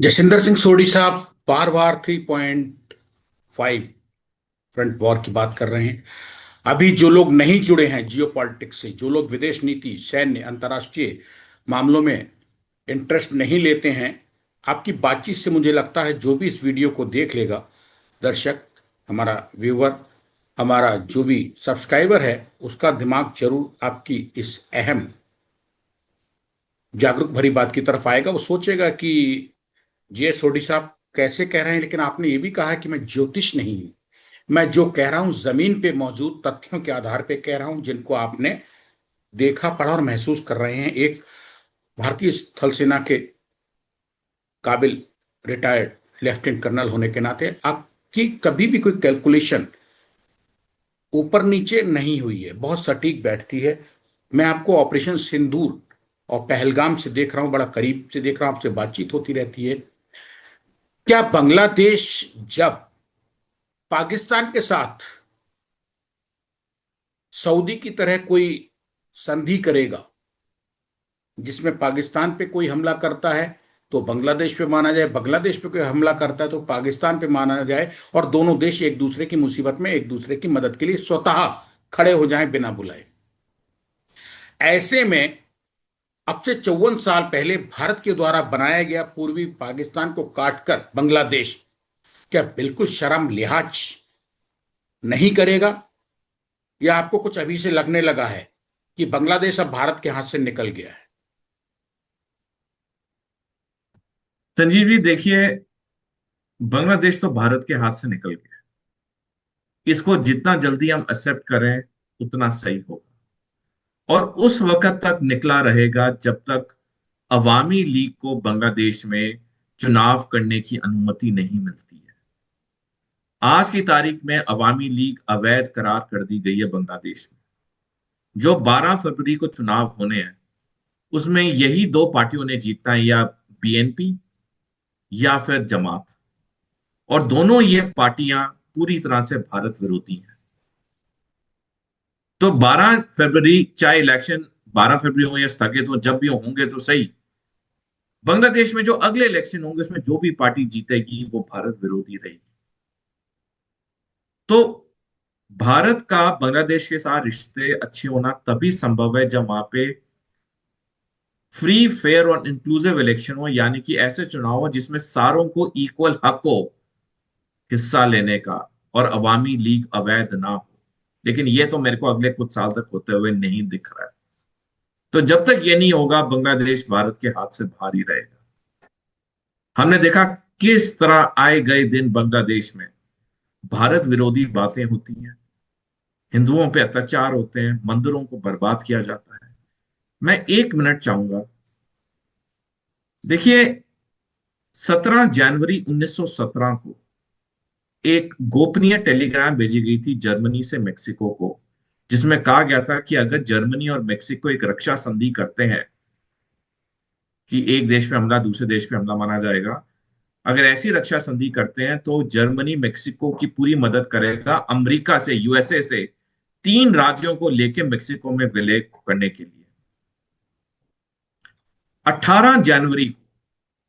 जशिंदर सिंह सोडी साहब बार बार 3.5 front war की बात कर रहे हैं। अभी जो लोग नहीं जुड़े हैं जियो पॉलिटिक्स से, जो लोग विदेश नीति, सैन्य, अंतर्राष्ट्रीय मामलों में इंटरेस्ट नहीं लेते हैं, आपकी बातचीत से मुझे लगता है जो भी इस वीडियो को देख लेगा, दर्शक, हमारा व्यूवर, हमारा जो भी सब्सक्राइबर है, उसका दिमाग जरूर आपकी इस अहम जागरूक भरी बात की तरफ आएगा। वो सोचेगा कि जे सोडी साहब कैसे कह रहे हैं, लेकिन आपने ये भी कहा है कि मैं ज्योतिष नहीं हूं। मैं जो कह रहा हूं जमीन पे मौजूद तथ्यों के आधार पे कह रहा हूं, जिनको आपने देखा, पढ़ा और महसूस कर रहे हैं। एक भारतीय थल सेना के काबिल रिटायर्ड लेफ्टिनेंट कर्नल होने के नाते आपकी कभी भी कोई कैलकुलेशन ऊपर नीचे नहीं हुई है, बहुत सटीक बैठती है। मैं आपको ऑपरेशन सिंदूर और पहलगाम से देख रहा हूं, बड़ा करीब से देख रहा हूं, आपसे बातचीत होती रहती है। क्या बांग्लादेश जब पाकिस्तान के साथ सऊदी की तरह कोई संधि करेगा, जिसमें पाकिस्तान पे कोई हमला करता है तो बांग्लादेश पे माना जाए, बांग्लादेश पे कोई हमला करता है तो पाकिस्तान पे माना जाए, और दोनों देश एक दूसरे की मुसीबत में एक दूसरे की मदद के लिए स्वतः खड़े हो जाएं बिना बुलाए, ऐसे में अब से 54 साल पहले भारत के द्वारा बनाया गया पूर्वी पाकिस्तान को काटकर बांग्लादेश क्या बिल्कुल शर्म लिहाज नहीं करेगा? या आपको कुछ अभी से लगने लगा है कि बांग्लादेश अब भारत के हाथ से निकल गया है? संजीव जी देखिए, बांग्लादेश तो भारत के हाथ से निकल गया। इसको जितना जल्दी हम एक्सेप्ट करें उतना सही होगा। और उस वक्त तक निकला रहेगा जब तक अवामी लीग को बांग्लादेश में चुनाव करने की अनुमति नहीं मिलती है। आज की तारीख में अवामी लीग अवैध करार कर दी गई है बांग्लादेश में। जो 12 फरवरी को चुनाव होने हैं उसमें यही दो पार्टियों ने जीतना है, या बीएनपी या फिर जमात। और दोनों ये पार्टियां पूरी तरह से भारत विरोधी हैं। तो 12 फरवरी, चाहे इलेक्शन 12 फरवरी हो या स्थगित हो, जब भी होंगे तो सही, बांग्लादेश में जो अगले इलेक्शन होंगे उसमें जो भी पार्टी जीतेगी वो भारत विरोधी रहेगी। तो भारत का बांग्लादेश के साथ रिश्ते अच्छे होना तभी संभव है जब वहां पे फ्री, फेयर और इंक्लूसिव इलेक्शन हो, यानी कि ऐसे चुनाव हो जिसमें सारों को इक्वल हक हो हिस्सा लेने का, और अवामी लीग अवैध ना हो। लेकिन ये तो मेरे को अगले कुछ साल तक होते हुए नहीं दिख रहा है। तो जब तक ये नहीं होगा बांग्लादेश भारत के हाथ से बाहर ही रहेगा। हमने देखा किस तरह आए गए दिन बांग्लादेश में भारत विरोधी बातें होती हैं, हिंदुओं पे अत्याचार होते हैं, मंदिरों को बर्बाद किया जाता है। मैं 1 मिनट चाहूंगा। देखिए, 17 जनवरी 1917 को एक गोपनीय टेलीग्राम भेजी गई थी जर्मनी से मेक्सिको को, जिसमें कहा गया था कि अगर जर्मनी और मेक्सिको एक रक्षा संधि करते हैं कि एक देश पे हमला दूसरे देश पे हमला माना जाएगा, अगर ऐसी रक्षा संधि करते हैं तो जर्मनी मेक्सिको की पूरी मदद करेगा, अमेरिका से, यूएसए से 3 राज्यों को लेके मेक्सिको में विलय करने के लिए। 18 जनवरी को,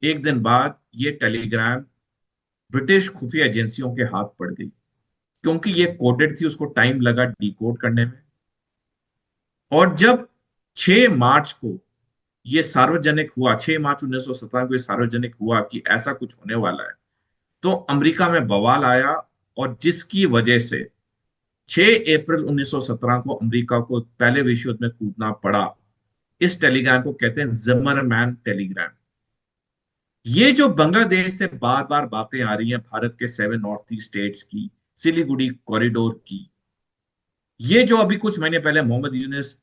एक दिन बाद, ये टेलीग्राम ब्रिटिश खुफिया एजेंसियों के हाथ पड़ गई। क्योंकि ये कोडेड थी, उसको टाइम लगा डिकोड करने में। और जब 6 मार्च को ये सार्वजनिक हुआ, 6 मार्च 1917 को ये सार्वजनिक हुआ कि ऐसा कुछ होने वाला है, तो अमेरिका में बवाल आया। और जिसकी वजह से 6 अप्रैल 1917 को अमेरिका को पहले विश्व युद्ध में कूदना पड़ा। इस टेलीग्राम को कहते हैं जिमरमैन टेलीग्राम। ये जो बांग्लादेश से बार बार बातें आ रही हैं, भारत के 7 नॉर्थ ईस्ट स्टेट्स की, सिलीगुड़ी कॉरिडोर की, ये जो अभी कुछ महीने पहले मोहम्मद यूनुस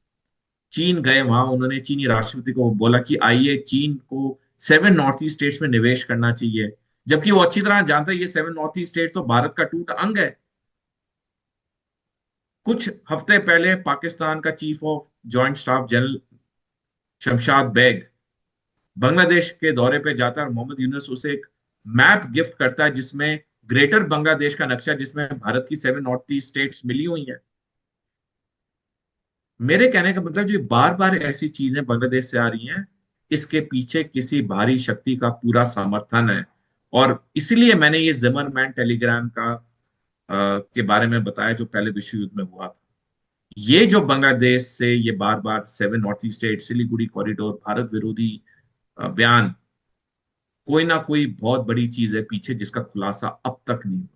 चीन गए, वहां उन्होंने चीनी राष्ट्रपति को बोला कि आइए चीन को 7 नॉर्थ ईस्ट स्टेट्स में निवेश करना चाहिए, जबकि वो अच्छी तरह जानता है ये 7 नॉर्थ ईस्ट स्टेट्स तो भारत का टूटा अंग है। कुछ हफ्ते पहले पाकिस्तान का chief of joint staff general Shamshad Beg Bangladesh के दौरे पे जाता है और मोहम्मद यूनुस उसे एक मैप गिफ्ट करता है जिसमें ग्रेटर बांग्लादेश का नक्शा, जिसमें भारत की 7 नॉर्थ ईस्ट स्टेट्स मिली हुई हैं। मेरे कहने का मतलब जो बार बार ऐसी चीजें बांग्लादेश से आ रही हैं, इसके पीछे किसी भारी शक्ति का पूरा समर्थन है। और इसलिए मैंने ये जिमरमैन टेलीग्राम के बारे में बताया, जो पहले विश्व युद्ध में हुआ था। ये जो बांग्लादेश से ये बार बार 7 north east state, Siliguri corridor, Bharat विरोधी बयान, कोई ना कोई बहुत बड़ी चीज है पीछे जिसका खुलासा अब तक नहीं हुआ।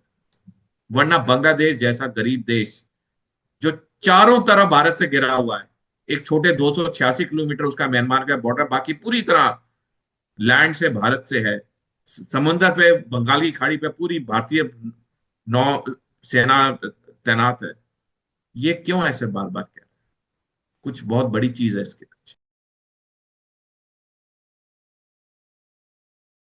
वरना बांग्लादेश जैसा गरीब देश, जो चारों तरफ भारत से घिरा हुआ है, एक छोटे 286 किलोमीटर उसका म्यांमार का बॉर्डर, बाकी पूरी तरह लैंड से भारत से है। समुन्द्र पे, बंगाल की खाड़ी पे पूरी भारतीय नौ सेना तैनात है। ये क्यों ऐसे बार बार कह रहे हैं? कुछ बहुत बड़ी चीज है इसके पीछे।